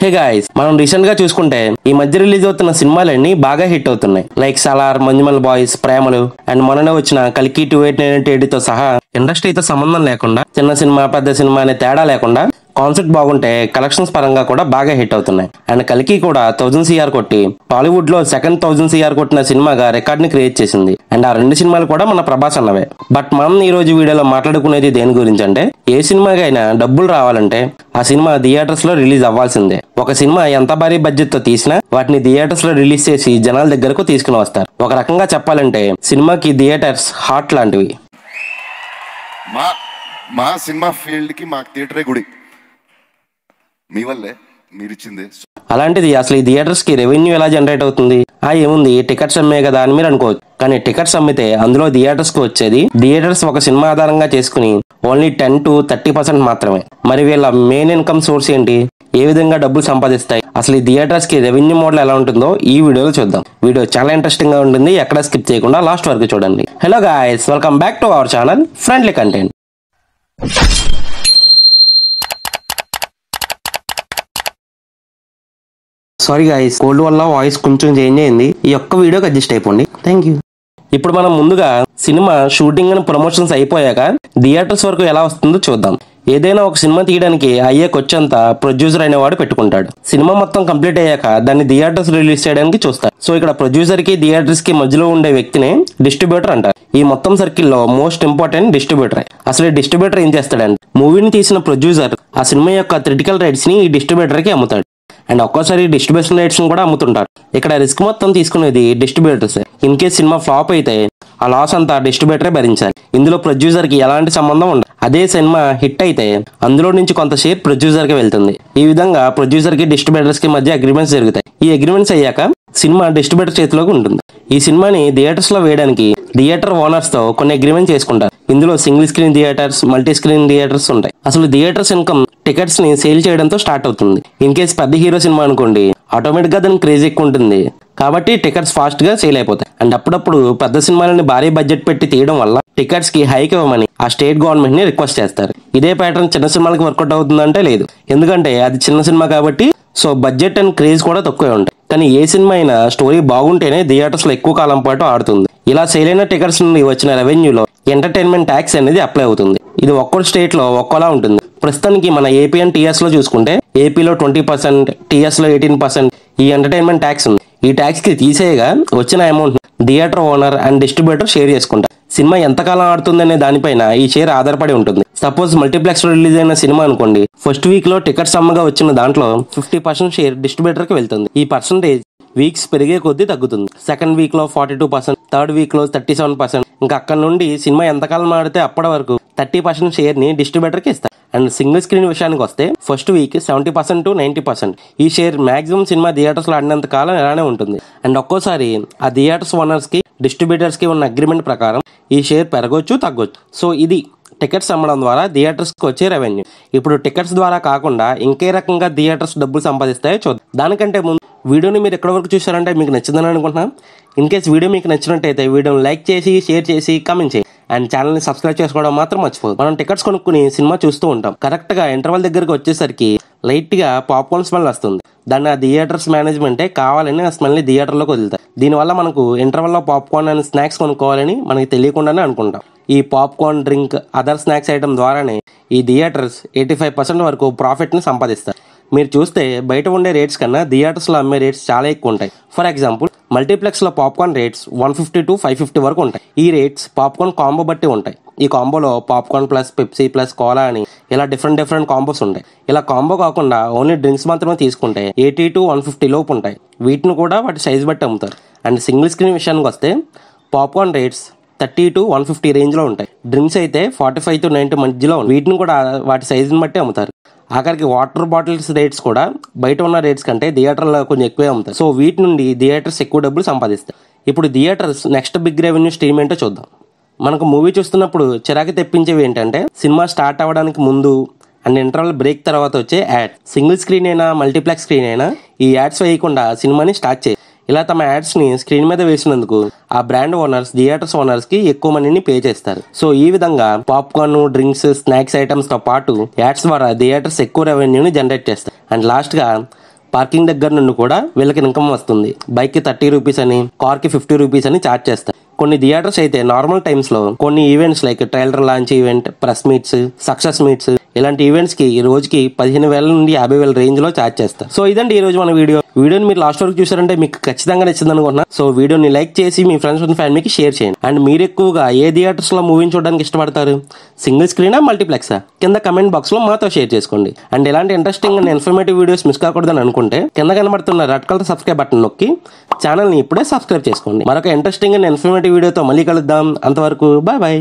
Hey guys, మనం recent గా చూసుకుంటే ఈ మధ్య రిలీజ్ అవుతున్న సినిమాలన్నీ బాగా హిట్ అవుతున్నాయి. లైక్ సలార్, మంజుమల్ బాయ్స్, ప్రేమలు అండ్ మొన్ననే వచ్చిన కల్కి 2898 తో సహా ఇండస్ట్రీతో సంబంధం లేకుండా చిన్న సినిమా పెద్ద సినిమా అనే తేడా లేకుండా కాన్సెప్ట్ బాగుంటే కలెక్షన్స్ పరంగా కూడా బాగా హిట్ అవుతున్నాయి. అండ్ కల్కి కూడా 1000 CR కొట్టి టాలీవుడ్ లో సెకండ్ 1000 CR కొట్టిన సినిమాగా రికార్డ్ ని క్రియేట్ చేసింది. అండ్ ఆ రెండు సినిమాలు కూడా మన ప్రభాస్ అన్నవే. బట్ మనం ఈ రోజు వీడియోలో మాట్లాడుకునేది దేని గురించి అంటే, ఏ సినిమాకైనా డబ్బులు రావాలంటే ఆ సినిమా థియేటర్స్ లో రిలీజ్ అవ్వాల్సిందే. ఒక సినిమా ఎంత భారీ బడ్జెట్ తో తీసినా వాటిని థియేటర్స్ లో రిలీజ్ చేసి జనాల దగ్గరకు తీసుకుని వస్తారు. ఒక రకంగా చెప్పాలంటే సినిమాకి థియేటర్స్ హార్ట్ లాంటివి. మా సినిమా ఫీల్డ్ కి మాకు థియేటరే గుడి. మీ వల్లే మీరిచ్చింది. అలాంటిది అసలు ఈ థియేటర్స్ కి రెవెన్యూ ఎలా జనరేట్ అవుతుంది? ఏముంది, టికెట్స్ అమ్మే కదా అని మీరు అనుకోవచ్చు. కానీ టికెట్స్ అమ్మితే అందులో థియేటర్స్ కు వచ్చేది థియేటర్స్ ఒక సినిమా ఆధారంగా చేసుకుని ఓన్లీ 10 to 30% మాత్రమే. మరి వీళ్ళ మెయిన్ ఇన్కమ్ సోర్స్ ఏంటి? ఏ విధంగా డబ్బులు సంపాదిస్తాయి? అసలు ఈ థియేటర్స్ కి రెవెన్యూ మోడల్ ఎలా ఉంటుందో ఈ వీడియోలో చూద్దాం. వీడియో చాలా ఇంట్రెస్టింగ్ గా ఉంటుంది, ఎక్కడ స్కిప్ చేయకుండా లాస్ట్ వరకు చూడండి. Hello guys, welcome back to our channel friendly content. Sorry guys, cold వల్ల వాయిస్ కొంచెం చేంజ్ అయింది. ఈ ఒక్క వీడియోకి అడ్జస్ట్ అయిపోండి. Thank you. ఇప్పుడు మనం ముందుగా సినిమా షూటింగ్ అండ్ ప్రమోషన్స్ అయిపోయాక థియేటర్స్ వరకు ఎలా వస్తుందో చూద్దాం. ఏదైనా ఒక సినిమా తీయడానికి అయ్యే ఖర్చంతా ప్రొడ్యూసర్ అనేవాడు పెట్టుకుంటాడు. సినిమా మొత్తం కంప్లీట్ అయ్యాక దాన్ని థియేటర్స్ రిలీజ్ చేయడానికి చూస్తారు. సో ఇక్కడ ప్రొడ్యూసర్ కి థియేటర్స్ కి మధ్యలో ఉండే వ్యక్తిని డిస్ట్రిబ్యూటర్ అంటారు. ఈ మొత్తం సర్కిల్ లో మోస్ట్ ఇంపార్టెంట్ డిస్ట్రిబ్యూటర్. అసలు ఈ డిస్ట్రిబ్యూటర్ ఏం చేస్తాడంటే, మూవీని తీసిన ప్రొడ్యూసర్ ఆ సినిమా యొక్క థియేట్రికల్ రైట్స్ ని ఈ డిస్ట్రిబ్యూటర్ కి అమ్ముతాడు. అండ్ ఒక్కోసారి డిస్ట్రిబ్యూషన్ రైట్స్ కూడా అమ్ముతుంటారు. ఇక్కడ రిస్క్ మొత్తం తీసుకునేది distributors. In case cinema flop అయితే ఆ లాస్ అంతా డిస్ట్రిబ్యూటరే భరించాలి. ఇందులో ప్రొడ్యూసర్ కి ఎలాంటి సంబంధం ఉండదు. అదే సినిమా హిట్ అయితే అందులో నుంచి కొంత షేర్ ప్రొడ్యూసర్ కి వెళ్తుంది. ఈ విధంగా ప్రొడ్యూసర్ కి డిస్ట్రిబ్యూటర్స్ కి మధ్య అగ్రిమెంట్స్ జరుగుతాయి. ఈ అగ్రిమెంట్స్ అయ్యాక సినిమా డిస్ట్రిబ్యూటర్ చేతిలోకి ఉంటుంది. ఈ సినిమాని థియేటర్స్ లో వేయడానికి థియేటర్ ఓనర్స్ తో కొన్ని అగ్రిమెంట్ చేసుకుంటారు. ఇందులో single screen theatres, multi screen theatres ఉంటాయి. అసలు థియేటర్స్ ఇన్కమ్ టికెట్స్ ని సేల్ చేయడంతో స్టార్ట్ అవుతుంది. ఇన్ కేస్ పెద్ద హీరో సినిమా అనుకోండి, ఆటోమేటిక్ గా దానికి క్రేజ్ ఎక్కువ ఉంటుంది కాబట్టి టికెట్స్ ఫాస్ట్ గా సేల్ అయిపోతాయి. అండ్ అప్పుడప్పుడు పెద్ద సినిమాలని భారీ బడ్జెట్ పెట్టి తీయడం వల్ల టికెట్స్ కి హైక్ ఇవ్వమని ఆ స్టేట్ గవర్నమెంట్ ని రిక్వెస్ట్ చేస్తారు. ఇదే ప్యాటర్న్ చిన్న సినిమాలకి వర్కౌట్ అవుతుందంటే లేదు, ఎందుకంటే అది చిన్న సినిమా కాబట్టి సో బడ్జెట్ అండ్ క్రేజ్ కూడా తక్కువే ఉంటాయి. కానీ ఏ సినిమా అయినా స్టోరీ బాగుంటేనే థియేటర్స్ లో ఎక్కువ కాలం పాటు ఆడుతుంది. ఇలా సేల్ అయిన టికెట్స్ నుండి వచ్చిన రెవెన్యూలో ఎంటర్టైన్మెంట్ ట్యాక్స్ అనేది అప్లై అవుతుంది. ఇది ఒక్కో స్టేట్ లో ఒక్కోలా ఉంటుంది. ప్రస్తుతానికి మన ఏపీ అండ్ టీఎస్ లో చూసుకుంటే ఏపీలో 20%, టీఎస్ లో 18% ఈ ఎంటర్టైన్మెంట్ ట్యాక్స్ ఉంది. ఈ ట్యాక్స్ కి తీసేయగా వచ్చిన amount theatre owner and distributor share చేసుకుంటారు. సినిమా ఎంతకాలం ఆడుతుందనే దానిపైన ఈ షేర్ ఆధారపడి ఉంటుంది. సపోజ్ మల్టీప్లెక్స్ లో రిలీజ్ అయిన సినిమా అనుకోండి, ఫస్ట్ వీక్ లో టికెట్స్ అమ్మగా వచ్చిన దాంట్లో 50% షేర్ డిస్ట్రిబ్యూటర్ కి వెళ్తుంది. ఈ పర్సంటేజ్ వీక్స్ పెరిగే కొద్దీ తగ్గుతుంది. సెకండ్ వీక్ లో 42%, థర్డ్ వీక్ లో 37%. ఇంకా అక్కడ నుండి సినిమా ఎంతకాలం ఆడితే అప్పటి వరకు 30% షేర్ ని డిస్ట్రిబ్యూటర్ కి ఇస్తారు. అండ్ సింగిల్ స్క్రీన్ విషయానికి వస్తే ఫస్ట్ వీక్ 70% to 90% ఈ షేర్ మాక్సిమం సినిమా థియేటర్స్ లో ఆడినంత కాలం ఇలానే ఉంటుంది. అండ్ ఒక్కోసారి ఆ థియేటర్స్ ఓనర్స్ కి డిస్ట్రిబ్యూటర్స్ కి ఉన్న అగ్రిమెంట్ ప్రకారం ఈ షేర్ పెరగొచ్చు, తగ్గొచ్చు. సో ఇది టికెట్స్ అమ్మడం ద్వారా థియేటర్స్ కి వచ్చే రెవెన్యూ. ఇప్పుడు టికెట్స్ ద్వారా కాకుండా ఇంకే రకంగా థియేటర్స్ డబ్బులు సంపాదిస్తాయో చూద్దాం. దానికంటే ముందు వీడియోని మీరు ఎక్కడి వరకు చూసారంటే మీకు నచ్చిందని అనుకుంటున్నాం. ఇన్ కేస్ వీడియో మీకు నచ్చినట్టయితే వీడియోని లైక్ చేసి, షేర్ చేసి, కామెంట్ చేయండి. అండ్ ఛానల్ ని సబ్స్క్రైబ్ చేసుకోవడం మాత్రం మర్చిపోదు. మనం టికెట్స్ కొనుక్కుని సినిమా చూస్తూ ఉంటాం. కరెక్ట్ గా ఇంటర్వల్ దగ్గరకు వచ్చేసరికి లైట్ గా పాప్కార్న్ స్మెల్ వస్తుంది. దాన్ని ఆ థియేటర్స్ మేనేజ్మెంటే కావాలని ఆ స్మెల్ ని థియేటర్ లోకి వదులుతారు. దీనివల్ల మనకు ఇంటర్వల్ లో పాప్కార్న్ అండ్ స్నాక్స్ కొనుక్కోవాలని మనకి తెలియకుండానే అనుకుంటాం. ఈ popcorn, drink, other snacks item ద్వారానే ఈ థియేటర్స్ 85% వరకు ప్రాఫిట్ ని సంపాదిస్తారు. మీరు చూస్తే బయట ఉండే రేట్స్ కన్నా థియేటర్స్ లో అమ్మే రేట్స్ చాలా ఎక్కువ ఉంటాయి. ఫర్ ఎగ్జాంపుల్ మల్టీప్లెక్స్ లో పాప్కార్న్ రేట్స్ 150 to 550 వరకు ఉంటాయి. ఈ రేట్స్ పాప్కార్న్ కాంబో బట్టి ఉంటాయి. ఈ కాంబోలో popcorn plus Pepsi plus cola అని ఇలా డిఫరెంట్ కాంబోస్ ఉంటాయి. ఇలా కాంబో కాకుండా ఓన్లీ డ్రింక్స్ మాత్రమే తీసుకుంటే 80 to 150 లోపు ఉంటాయి. వీటిని కూడా వాటి సైజ్ బట్టి అమ్ముతారు. అండ్ సింగిల్ స్క్రీన్ విషయానికి వస్తే పాప్కార్న్ రేట్స్ 30 to 150 రేంజ్ లో ఉంటాయి. డ్రింక్స్ అయితే 45 to 90 మధ్యలో ఉంటాయి. వీటిని కూడా వాటి సైజుని బట్టి అమ్ముతారు. ఆఖరికి వాటర్ బాటిల్స్ రేట్స్ కూడా బయట ఉన్న రేట్స్ కంటే థియేటర్లో కొంచెం ఎక్కువే అమ్ముతారు. సో వీటి నుండి థియేటర్స్ ఎక్కువ డబ్బులు సంపాదిస్తాయి. ఇప్పుడు theatres next big revenue stream ఏంటో చూద్దాం. మనకు మూవీ చూస్తున్నప్పుడు చిరాకు తెప్పించేవి ఏంటంటే, సినిమా స్టార్ట్ అవ్వడానికి ముందు అండ్ ఇంటర్వల్ బ్రేక్ తర్వాత వచ్చే యాడ్. సింగిల్ స్క్రీన్ అయినా మల్టీప్లెక్స్ స్క్రీన్ అయినా ఈ యాడ్స్ వేయకుండా సినిమాని స్టార్ట్ చేయాలి. ఇలా తమ యాడ్స్ ని స్క్రీన్ మీద వేసినందుకు ఆ బ్రాండ్ ఓనర్స్ థియేటర్స్ ఓనర్స్ కి ఎక్కువ మనీని పే చేస్తారు. సో ఈ విధంగా పాప్కార్న్, డ్రింక్స్, స్నాక్స్ ఐటమ్స్ తో పాటు యాడ్స్ ద్వారా థియేటర్స్ ఎక్కువ రెవెన్యూని జనరేట్ చేస్తారు. అండ్ లాస్ట్ గా పార్కింగ్ దగ్గర నుండి కూడా వీళ్ళకి ఇన్కమ్ వస్తుంది. బైక్ కి 30 రూపీస్ అని, కార్ కి 50 రూపీస్ అని ఛార్జ్ చేస్తారు. కొన్ని థియేటర్స్ అయితే నార్మల్ టైమ్స్ లో కొన్ని events like trailer launch event, press meets, success meets ఇలాంటి ఈవెంట్స్ కి ఈ రోజుకి 15,000 నుండి 50,000 రేంజ్ లో ఛార్జ్ చేస్తారు. సో ఇదండి ఈ రోజు మన వీడియోని మీరు లాస్ట్ వరకు చూసారంటే మీకు ఖచ్చితంగా నచ్చింది అనుకుంటున్నా. సో వీడియోని లైక్ చేసి మీ ఫ్రెండ్స్ అండ్ ఫ్యామిలీకి షేర్ చేయండి. అండ్ మీరు ఎక్కువగా ఏ థియేటర్స్ లో మూవీని చూడడానికి ఇష్టపడతారు? సింగిల్ స్క్రీనా, మల్టీప్లెక్సా? కింద కమెంట్ బాక్స్ లో మాతో షేర్ చేసుకోండి. అండ్ ఇలాంటి interesting and informative videos miss కాకూడదని అనుకుంటే కింద కనబడుతున్న రెడ్ కలర్ సబ్స్క్రైబ్ బటన్ నొక్కి ఛానల్ ని ఇప్పుడే సబ్స్క్రైబ్ చేసుకోండి. మరొక ఇంట్రెస్టింగ్ అండ్ ఇన్ఫర్మేటివ్ వీడియోతో మళ్ళీ కలుద్దాం. అంతవరకు బాయ్ బాయ్.